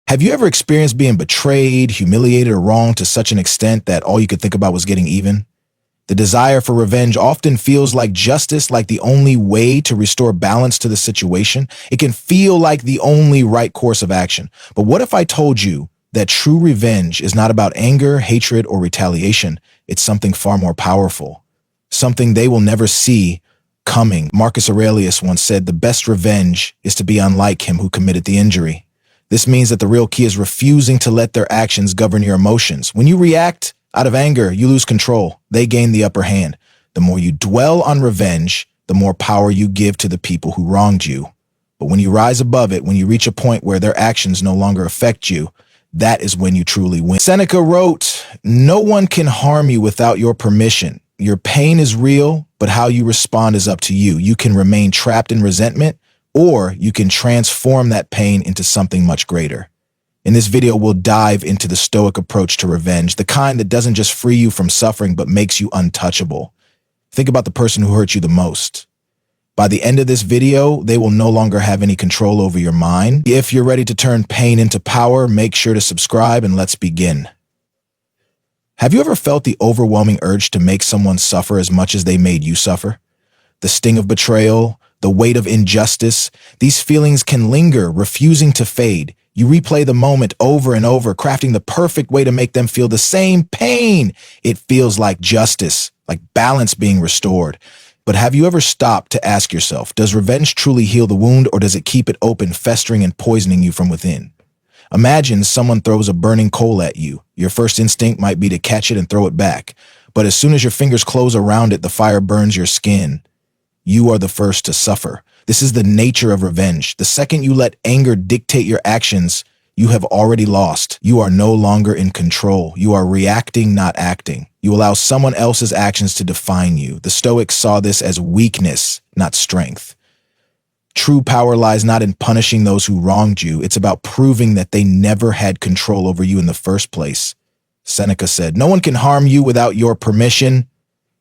Have you ever experienced being betrayed, humiliated, or wronged to such an extent that all you could think about was getting even? The desire for revenge often feels like justice, like the only way to restore balance to the situation. It can feel like the only right course of action. But what if I told you that true revenge is not about anger, hatred, or retaliation? It's something far more powerful, something they will never see coming. Marcus Aurelius once said, "The best revenge is to be unlike him who committed the injury." This means that the real key is refusing to let their actions govern your emotions. When you react out of anger, you lose control. They gain the upper hand. The more you dwell on revenge, the more power you give to the people who wronged you. But when you rise above it, when you reach a point where their actions no longer affect you, that is when you truly win. Seneca wrote, "No one can harm you without your permission. Your pain is real, but how you respond is up to you. You can remain trapped in resentment, or you can transform that pain into something much greater." In this video, we'll dive into the Stoic approach to revenge, the kind that doesn't just free you from suffering, but makes you untouchable. Think about the person who hurt you the most. By the end of this video, they will no longer have any control over your mind. If you're ready to turn pain into power, make sure to subscribe and let's begin. Have you ever felt the overwhelming urge to make someone suffer as much as they made you suffer? The sting of betrayal, the weight of injustice, these feelings can linger, refusing to fade. You replay the moment over and over, crafting the perfect way to make them feel the same pain. It feels like justice, like balance being restored. But have you ever stopped to ask yourself, does revenge truly heal the wound, or does it keep it open, festering and poisoning you from within? Imagine someone throws a burning coal at you. Your first instinct might be to catch it and throw it back. But as soon as your fingers close around it, the fire burns your skin. You are the first to suffer. This is the nature of revenge. The second you let anger dictate your actions, you have already lost. You are no longer in control. You are reacting, not acting. You allow someone else's actions to define you. The Stoics saw this as weakness, not strength. True power lies not in punishing those who wronged you. It's about proving that they never had control over you in the first place. Seneca said, "No one can harm you without your permission."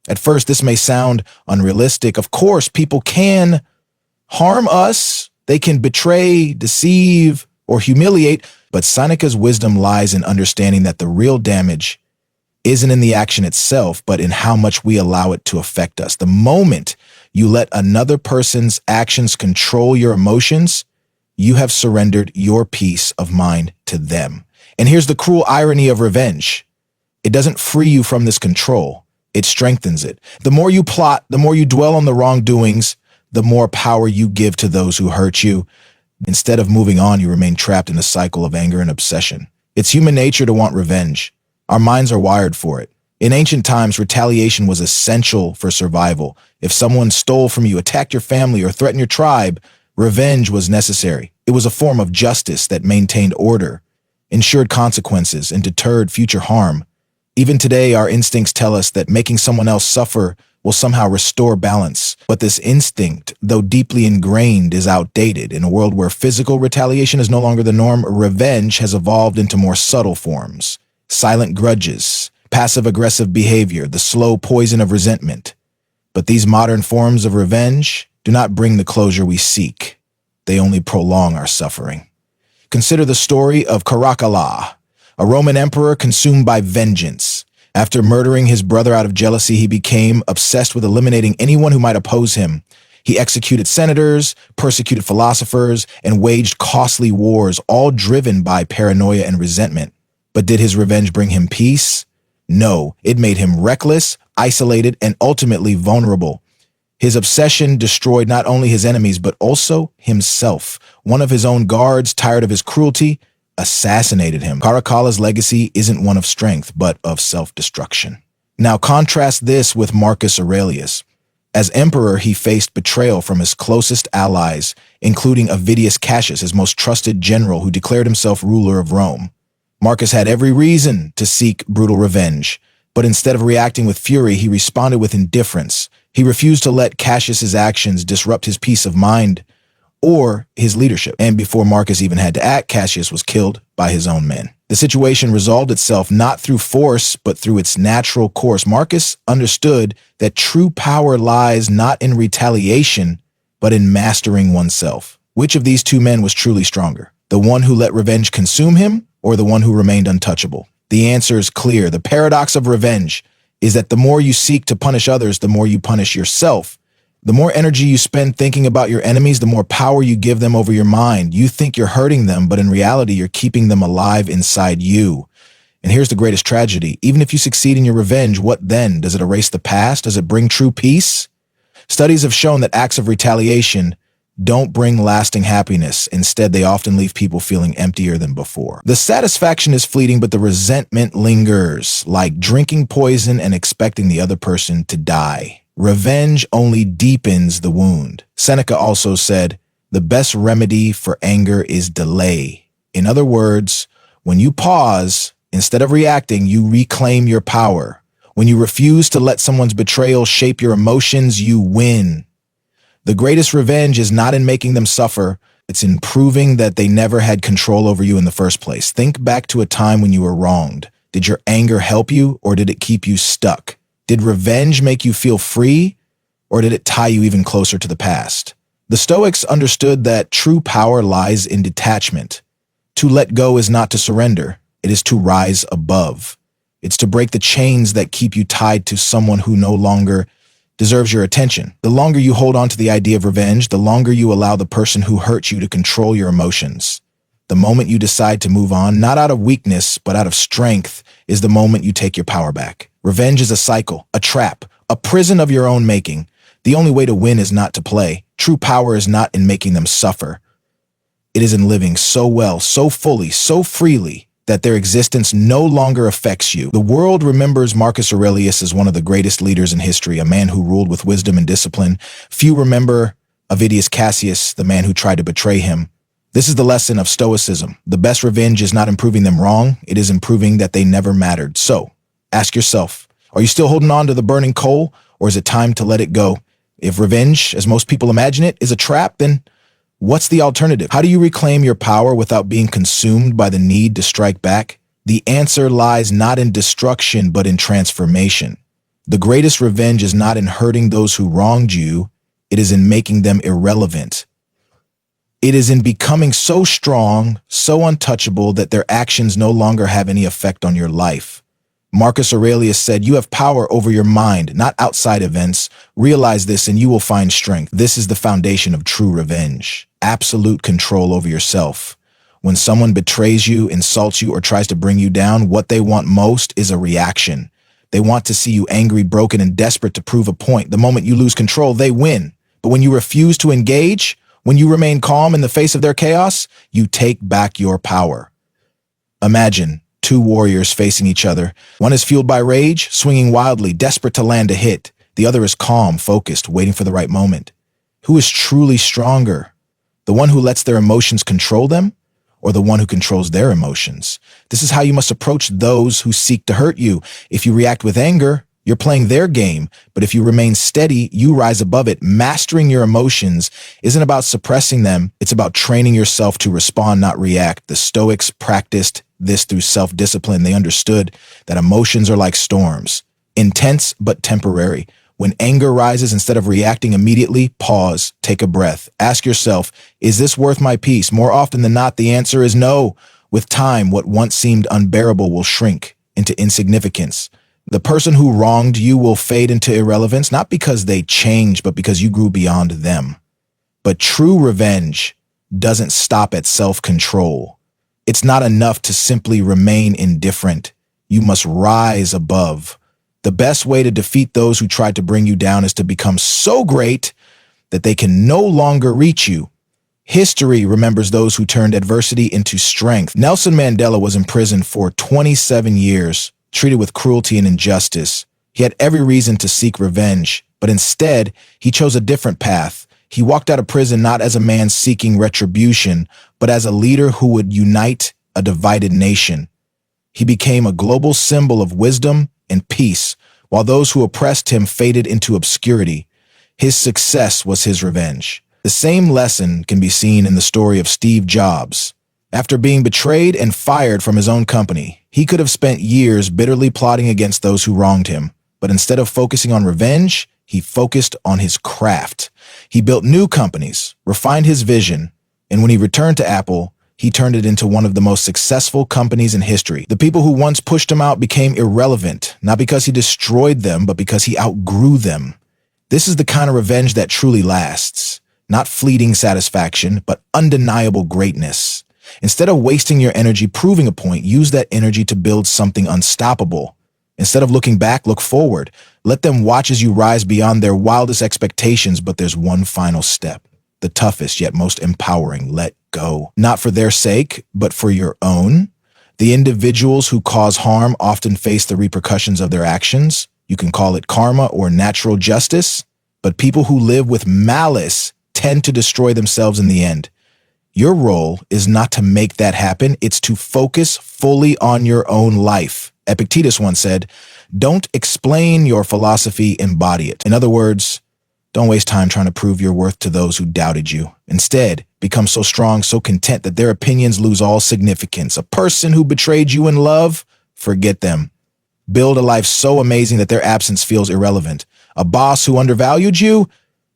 At first, this may sound unrealistic. Of course, people can harm us. They can betray, deceive, or humiliate. But Seneca's wisdom lies in understanding that the real damage isn't in the action itself, but in how much we allow it to affect us. The moment you let another person's actions control your emotions, you have surrendered your peace of mind to them. And here's the cruel irony of revenge. It doesn't free you from this control. It strengthens it. The more you plot, the more you dwell on the wrongdoings, the more power you give to those who hurt you. Instead of moving on, you remain trapped in a cycle of anger and obsession. It's human nature to want revenge. Our minds are wired for it. In ancient times, retaliation was essential for survival. If someone stole from you, attacked your family, or threatened your tribe, revenge was necessary. It was a form of justice that maintained order, ensured consequences, and deterred future harm. Even today, our instincts tell us that making someone else suffer will somehow restore balance. But this instinct, though deeply ingrained, is outdated. In a world where physical retaliation is no longer the norm, revenge has evolved into more subtle forms. Silent grudges, passive-aggressive behavior, the slow poison of resentment. But these modern forms of revenge do not bring the closure we seek. They only prolong our suffering. Consider the story of Caracalla, a Roman emperor consumed by vengeance. After murdering his brother out of jealousy, he became obsessed with eliminating anyone who might oppose him. He executed senators, persecuted philosophers, and waged costly wars, all driven by paranoia and resentment. But did his revenge bring him peace? No, it made him reckless, isolated, and ultimately vulnerable. His obsession destroyed not only his enemies, but also himself. One of his own guards, tired of his cruelty, assassinated him. Caracalla's legacy isn't one of strength, but of self-destruction. Now contrast this with Marcus Aurelius. As emperor, he faced betrayal from his closest allies, including Avidius Cassius, his most trusted general, who declared himself ruler of Rome. Marcus had every reason to seek brutal revenge, but instead of reacting with fury, he responded with indifference. He refused to let Cassius's actions disrupt his peace of mind or his leadership. And before Marcus even had to act, Cassius was killed by his own men. The situation resolved itself not through force, but through its natural course. Marcus understood that true power lies not in retaliation, but in mastering oneself. Which of these two men was truly stronger? The one who let revenge consume him, or the one who remained untouchable? The answer is clear. The paradox of revenge is that the more you seek to punish others, the more you punish yourself. The more energy you spend thinking about your enemies, the more power you give them over your mind. You think you're hurting them, but in reality, you're keeping them alive inside you. And here's the greatest tragedy. Even if you succeed in your revenge, what then? Does it erase the past? Does it bring true peace? Studies have shown that acts of retaliation don't bring lasting happiness. Instead, they often leave people feeling emptier than before. The satisfaction is fleeting, but the resentment lingers, like drinking poison and expecting the other person to die. Revenge only deepens the wound. Seneca also said, "The best remedy for anger is delay." In other words, when you pause, instead of reacting, you reclaim your power. When you refuse to let someone's betrayal shape your emotions, you win. The greatest revenge is not in making them suffer, it's in proving that they never had control over you in the first place. Think back to a time when you were wronged. Did your anger help you, or did it keep you stuck? Did revenge make you feel free, or did it tie you even closer to the past? The Stoics understood that true power lies in detachment. To let go is not to surrender, it is to rise above. It's to break the chains that keep you tied to someone who no longer deserves your attention. The longer you hold on to the idea of revenge, the longer you allow the person who hurt you to control your emotions. The moment you decide to move on, not out of weakness, but out of strength, is the moment you take your power back. Revenge is a cycle, a trap, a prison of your own making. The only way to win is not to play. True power is not in making them suffer. It is in living so well, so fully, so freely, that their existence no longer affects you. The world remembers Marcus Aurelius as one of the greatest leaders in history, a man who ruled with wisdom and discipline. Few remember Avidius Cassius, the man who tried to betray him. This is the lesson of Stoicism. The best revenge is not in proving them wrong, it is in proving that they never mattered. So, ask yourself, are you still holding on to the burning coal, or is it time to let it go? If revenge, as most people imagine it, is a trap, then what's the alternative? How do you reclaim your power without being consumed by the need to strike back? The answer lies not in destruction, but in transformation. The greatest revenge is not in hurting those who wronged you, it is in making them irrelevant. It is in becoming so strong, so untouchable that their actions no longer have any effect on your life. Marcus Aurelius said, "You have power over your mind, not outside events. Realize this and you will find strength." This is the foundation of true revenge. Absolute control over yourself. When someone betrays you, insults you, or tries to bring you down, what they want most is a reaction. They want to see you angry, broken, and desperate to prove a point. The moment you lose control, they win. But when you refuse to engage, when you remain calm in the face of their chaos, you take back your power. Imagine two warriors facing each other. One is fueled by rage, swinging wildly, desperate to land a hit. The other is calm, focused, waiting for the right moment. Who is truly stronger? The one who lets their emotions control them, or the one who controls their emotions? This is how you must approach those who seek to hurt you. If you react with anger, you're playing their game. But if you remain steady, you rise above it. Mastering your emotions isn't about suppressing them. It's about training yourself to respond, not react. The Stoics practiced this through self-discipline. They understood that emotions are like storms, intense but temporary. When anger rises, instead of reacting immediately, pause, take a breath. Ask yourself, is this worth my peace? More often than not, the answer is no. With time, what once seemed unbearable will shrink into insignificance. The person who wronged you will fade into irrelevance, not because they changed, but because you grew beyond them. But true revenge doesn't stop at self-control. It's not enough to simply remain indifferent. You must rise above. The best way to defeat those who tried to bring you down is to become so great that they can no longer reach you. History remembers those who turned adversity into strength. Nelson Mandela was imprisoned for 27 years, treated with cruelty and injustice. He had every reason to seek revenge, but instead, he chose a different path. He walked out of prison not as a man seeking retribution, but as a leader who would unite a divided nation. He became a global symbol of wisdom and peace, while those who oppressed him faded into obscurity. His success was his revenge. The same lesson can be seen in the story of Steve Jobs. After being betrayed and fired from his own company, he could have spent years bitterly plotting against those who wronged him. But instead of focusing on revenge, he focused on his craft. He built new companies, refined his vision, and when he returned to Apple, he turned it into one of the most successful companies in history. The people who once pushed him out became irrelevant, not because he destroyed them, but because he outgrew them. This is the kind of revenge that truly lasts. Not fleeting satisfaction, but undeniable greatness. Instead of wasting your energy proving a point, use that energy to build something unstoppable. Instead of looking back, look forward. Let them watch as you rise beyond their wildest expectations, but there's one final step. The toughest yet most empowering. Let go. Not for their sake, but for your own. The individuals who cause harm often face the repercussions of their actions. You can call it karma or natural justice, but people who live with malice tend to destroy themselves in the end. Your role is not to make that happen. It's to focus fully on your own life. Epictetus once said, "Don't explain your philosophy, embody it." In other words, don't waste time trying to prove your worth to those who doubted you. Instead, become so strong, so content that their opinions lose all significance. A person who betrayed you in love, forget them. Build a life so amazing that their absence feels irrelevant. A boss who undervalued you,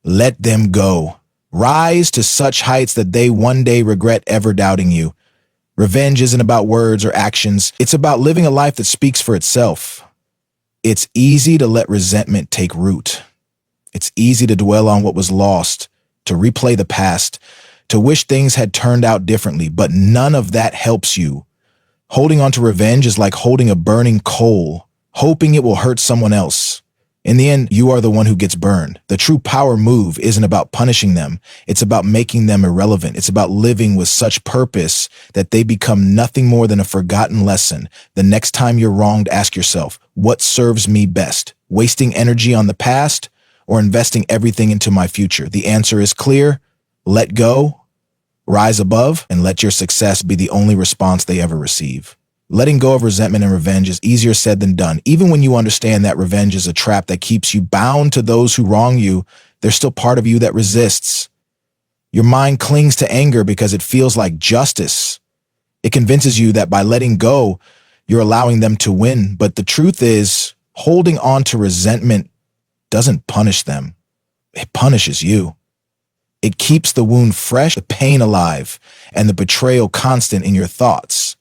let them go. Rise to such heights that they one day regret ever doubting you. Revenge isn't about words or actions. It's about living a life that speaks for itself. It's easy to let resentment take root. It's easy to dwell on what was lost, to replay the past, to wish things had turned out differently, but none of that helps you. Holding on to revenge is like holding a burning coal, hoping it will hurt someone else. In the end, you are the one who gets burned. The true power move isn't about punishing them. It's about making them irrelevant. It's about living with such purpose that they become nothing more than a forgotten lesson. The next time you're wronged, ask yourself, what serves me best? Wasting energy on the past or investing everything into my future? The answer is clear. Let go, rise above, and let your success be the only response they ever receive. Letting go of resentment and revenge is easier said than done. Even when you understand that revenge is a trap that keeps you bound to those who wrong you, there's still part of you that resists. Your mind clings to anger because it feels like justice. It convinces you that by letting go, you're allowing them to win. But the truth is, holding on to resentment doesn't punish them. It punishes you. It keeps the wound fresh, the pain alive, and the betrayal constant in your thoughts.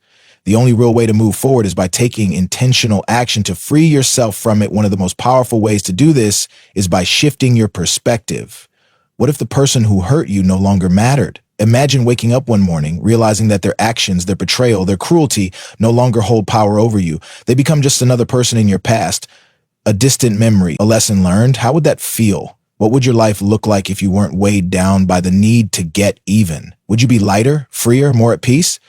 The only real way to move forward is by taking intentional action to free yourself from it. One of the most powerful ways to do this is by shifting your perspective. What if the person who hurt you no longer mattered? Imagine waking up one morning, realizing that their actions, their betrayal, their cruelty no longer hold power over you. They become just another person in your past, a distant memory, a lesson learned. How would that feel? What would your life look like if you weren't weighed down by the need to get even? Would you be lighter, freer, more at peace?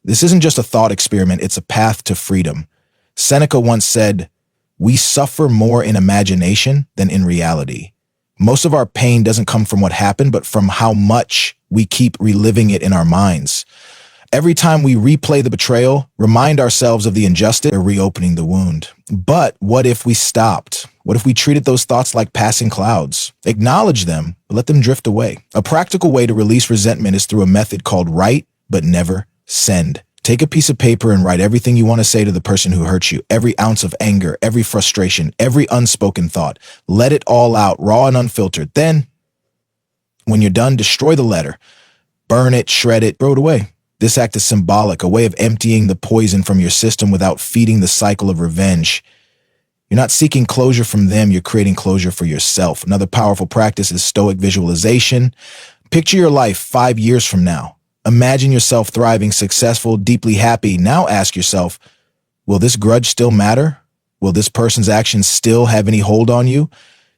This isn't just a thought experiment, it's a path to freedom. Seneca once said, "We suffer more in imagination than in reality." Most of our pain doesn't come from what happened, but from how much we keep reliving it in our minds. Every time we replay the betrayal, remind ourselves of the injustice, or reopening the wound. But what if we stopped? What if we treated those thoughts like passing clouds? Acknowledge them, but let them drift away. A practical way to release resentment is through a method called write, but never send. Take a piece of paper and write everything you want to say to the person who hurt you. Every ounce of anger, every frustration, every unspoken thought. Let it all out, raw and unfiltered. Then, when you're done, destroy the letter. Burn it, shred it, throw it away. This act is symbolic, a way of emptying the poison from your system without feeding the cycle of revenge. You're not seeking closure from them, you're creating closure for yourself. Another powerful practice is Stoic visualization. Picture your life 5 years from now. Imagine yourself thriving, successful, deeply happy. Now ask yourself, will this grudge still matter? Will this person's actions still have any hold on you?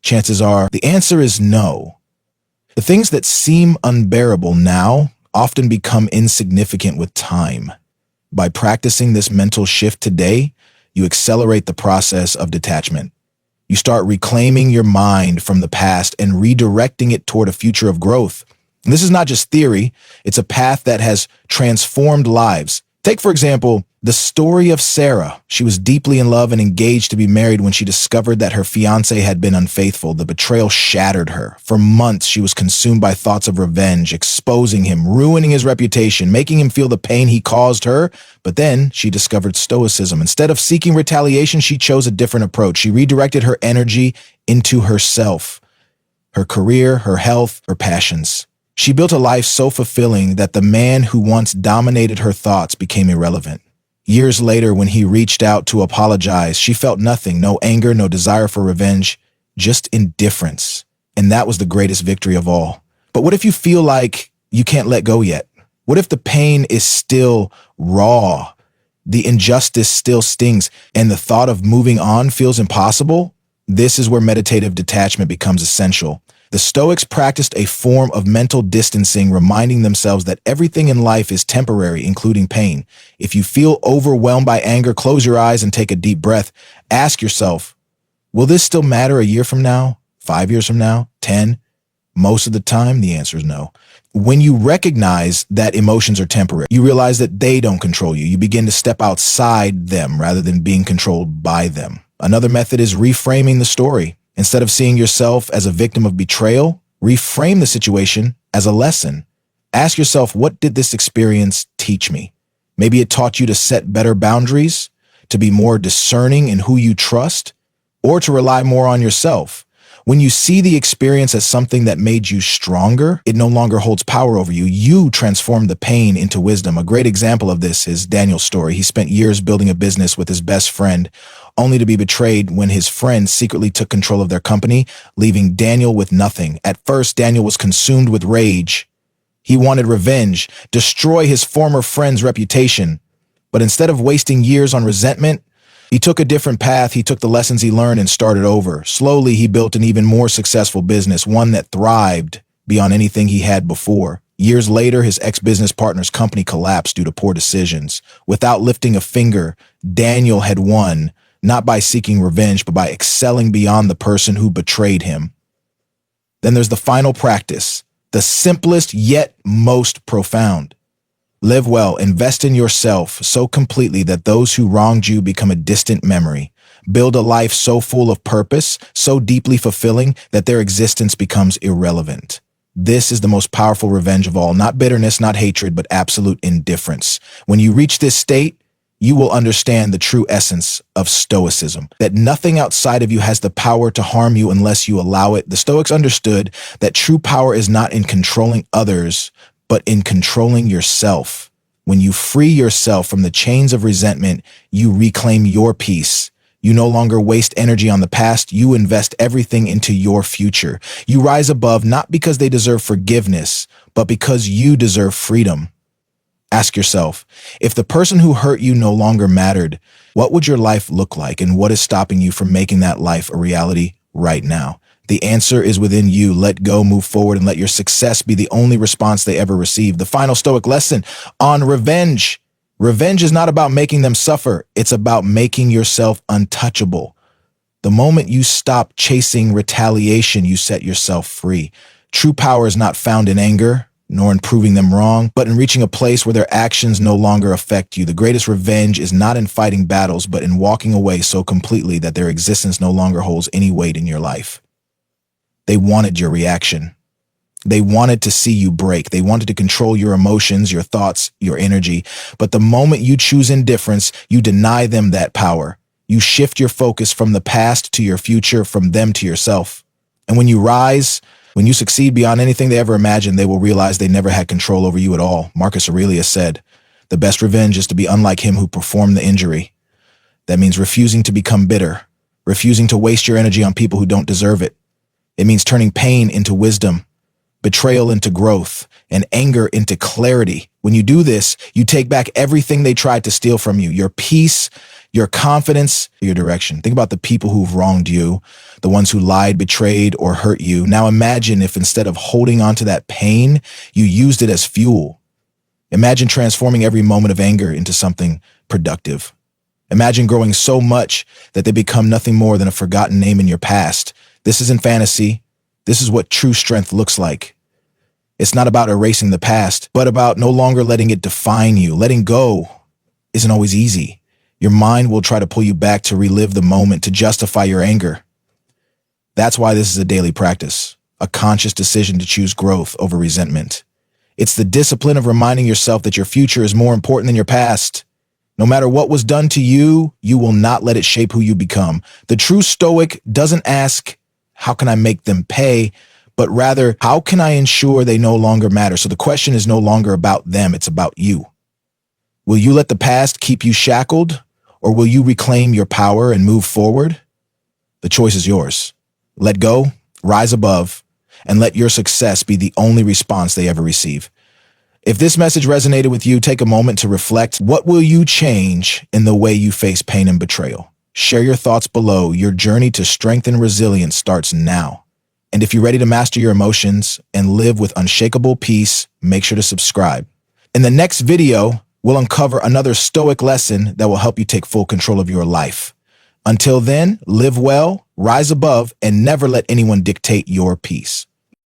Chances are the answer is no. The things that seem unbearable now often become insignificant with time. By practicing this mental shift today, you accelerate the process of detachment. You start reclaiming your mind from the past and redirecting it toward a future of growth. And this is not just theory, it's a path that has transformed lives. Take, for example, the story of Sarah. She was deeply in love and engaged to be married when she discovered that her fiancé had been unfaithful. The betrayal shattered her. For months, she was consumed by thoughts of revenge, exposing him, ruining his reputation, making him feel the pain he caused her. But then she discovered Stoicism. Instead of seeking retaliation, she chose a different approach. She redirected her energy into herself, her career, her health, her passions. She built a life so fulfilling that the man who once dominated her thoughts became irrelevant. Years later, when he reached out to apologize, she felt nothing, no anger, no desire for revenge, just indifference. And that was the greatest victory of all. But what if you feel like you can't let go yet? What if the pain is still raw? The injustice still stings, and the thought of moving on feels impossible? This is where meditative detachment becomes essential. The Stoics practiced a form of mental distancing, reminding themselves that everything in life is temporary, including pain. If you feel overwhelmed by anger, close your eyes and take a deep breath. Ask yourself, will this still matter a year from now, 5 years from now, 10? Most of the time, the answer is no. When you recognize that emotions are temporary, you realize that they don't control you. You begin to step outside them rather than being controlled by them. Another method is reframing the story. Instead of seeing yourself as a victim of betrayal, reframe the situation as a lesson. Ask yourself, what did this experience teach me? Maybe it taught you to set better boundaries, to be more discerning in who you trust, or to rely more on yourself. When you see the experience as something that made you stronger, it no longer holds power over you. You transform the pain into wisdom. A great example of this is Daniel's story. He spent years building a business with his best friend, only to be betrayed when his friend secretly took control of their company, leaving Daniel with nothing. At first, Daniel was consumed with rage. He wanted revenge, destroy his former friend's reputation. But instead of wasting years on resentment, he took a different path. He took the lessons he learned and started over. Slowly, he built an even more successful business, one that thrived beyond anything he had before. Years later, his ex-business partner's company collapsed due to poor decisions. Without lifting a finger, Daniel had won, not by seeking revenge, but by excelling beyond the person who betrayed him. Then there's the final practice, the simplest yet most profound. Live well, invest in yourself so completely that those who wronged you become a distant memory. Build a life so full of purpose, so deeply fulfilling that their existence becomes irrelevant. This is the most powerful revenge of all, not bitterness, not hatred, but absolute indifference. When you reach this state, you will understand the true essence of Stoicism, that nothing outside of you has the power to harm you unless you allow it. The Stoics understood that true power is not in controlling others, but in controlling yourself. When you free yourself from the chains of resentment, you reclaim your peace. You no longer waste energy on the past. You invest everything into your future. You rise above not because they deserve forgiveness, but because you deserve freedom. Ask yourself, if the person who hurt you no longer mattered, what would your life look like, and what is stopping you from making that life a reality right now? The answer is within you. Let go, move forward, and let your success be the only response they ever receive. The final Stoic lesson on revenge. Revenge is not about making them suffer. It's about making yourself untouchable. The moment you stop chasing retaliation, you set yourself free. True power is not found in anger, nor in proving them wrong, but in reaching a place where their actions no longer affect you. The greatest revenge is not in fighting battles, but in walking away so completely that their existence no longer holds any weight in your life. They wanted your reaction. They wanted to see you break. They wanted to control your emotions, your thoughts, your energy. But the moment you choose indifference, you deny them that power. You shift your focus from the past to your future, from them to yourself. And when you rise, when you succeed beyond anything they ever imagined, they will realize they never had control over you at all. Marcus Aurelius said, "The best revenge is to be unlike him who performed the injury." That means refusing to become bitter, refusing to waste your energy on people who don't deserve it. It means turning pain into wisdom, betrayal into growth, and anger into clarity. When you do this, you take back everything they tried to steal from you, your peace, your confidence, your direction. Think about the people who've wronged you, the ones who lied, betrayed, or hurt you. Now imagine if instead of holding on to that pain, you used it as fuel. Imagine transforming every moment of anger into something productive. Imagine growing so much that they become nothing more than a forgotten name in your past. This isn't fantasy. This is what true strength looks like. It's not about erasing the past, but about no longer letting it define you. Letting go isn't always easy. Your mind will try to pull you back to relive the moment, to justify your anger. That's why this is a daily practice, a conscious decision to choose growth over resentment. It's the discipline of reminding yourself that your future is more important than your past. No matter what was done to you, you will not let it shape who you become. The true Stoic doesn't ask, how can I make them pay? but rather, how can I ensure they no longer matter? So the question is no longer about them, it's about you. Will you let the past keep you shackled, or will you reclaim your power and move forward? The choice is yours. Let go, rise above, and let your success be the only response they ever receive. If this message resonated with you, take a moment to reflect. What will you change in the way you face pain and betrayal? Share your thoughts below. Your journey to strength and resilience starts now. And if you're ready to master your emotions and live with unshakable peace, make sure to subscribe. In the next video, we'll uncover another Stoic lesson that will help you take full control of your life. Until then, live well, rise above, and never let anyone dictate your peace.